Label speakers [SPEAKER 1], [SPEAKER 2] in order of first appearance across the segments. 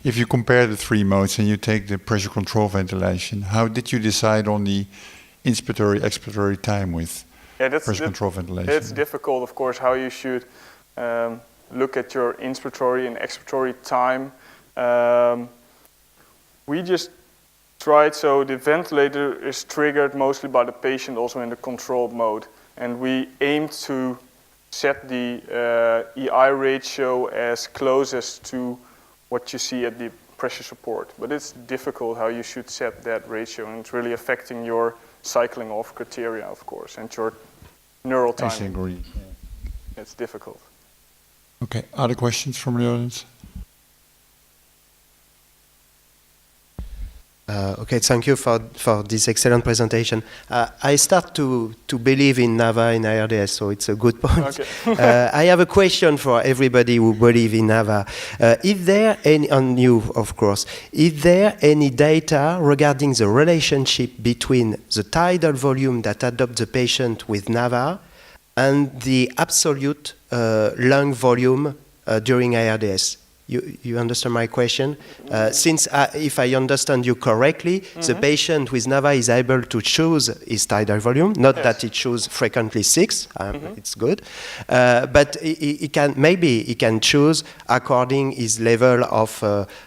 [SPEAKER 1] If you compare the three modes and you take the pressure control ventilation, how did you decide on the inspiratory, expiratory time with pressure control ventilation?
[SPEAKER 2] It's difficult, of course, how you should look at your inspiratory and expiratory time. We just tried, so the ventilator is triggered mostly by the patient also in the controlled mode. And we aimed to set the EI ratio as closest to what you see at the pressure support. But it's difficult how you should set that ratio, and it's really affecting your cycling off criteria, of course, and your neural time.
[SPEAKER 1] I agree. Yeah.
[SPEAKER 2] It's difficult.
[SPEAKER 1] Okay, other questions from the audience?
[SPEAKER 3] Okay, thank you for this excellent presentation. I start to believe in NAVA in ARDS, so it's a good point. Okay. I have a question for everybody who believes in NAVA. Is there any, on you of course, is there any data regarding the relationship between the tidal volume that adopts the patient with NAVA and the absolute lung volume during ARDS? You understand my question? Since if I understand you correctly, the patient with NAVA is able to choose his tidal volume, not that he chooses frequently 6, it's good, but he can, maybe he can choose according his level of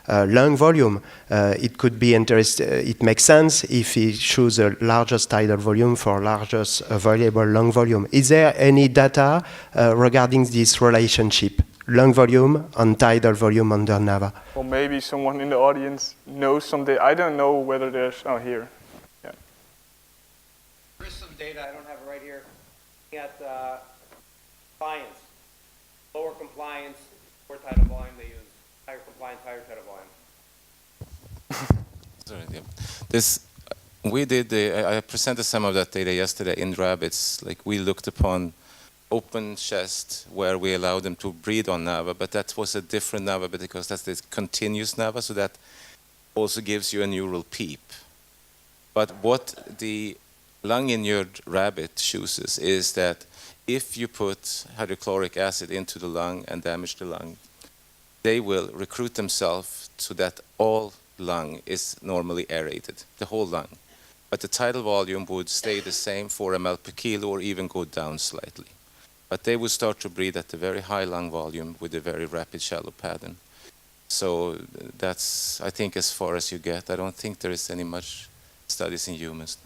[SPEAKER 3] lung volume. It could be interesting, it makes sense if he chooses the largest tidal volume for largest available lung volume. Is there any data regarding this relationship? Lung volume and tidal volume under NAVA.
[SPEAKER 2] Well, maybe someone in the audience knows something. I don't know whether there's, oh, here. Yeah.
[SPEAKER 4] There is some data, I don't have it right here, at compliance. Lower compliance, lower tidal volume they use. Higher compliance, higher tidal volume.
[SPEAKER 5] Sorry, yeah. This, we did, I presented some of that data yesterday in rabbits. Like, we looked upon open chest where we allowed them to breathe on NAVA, but that was a different NAVA because that's this continuous NAVA, so that also gives you a neural peep. But what the lung-inured rabbit chooses is that if you put hydrochloric acid into the lung and damage the lung, they will recruit themselves so that all lung is normally aerated, the whole lung. But the tidal volume would stay the same 4 ml per kilo or even go down slightly. But they would start to breathe at a very high lung volume with a very rapid shallow pattern. So that's, I think, as far as you get. I don't think there is any much studies in humans.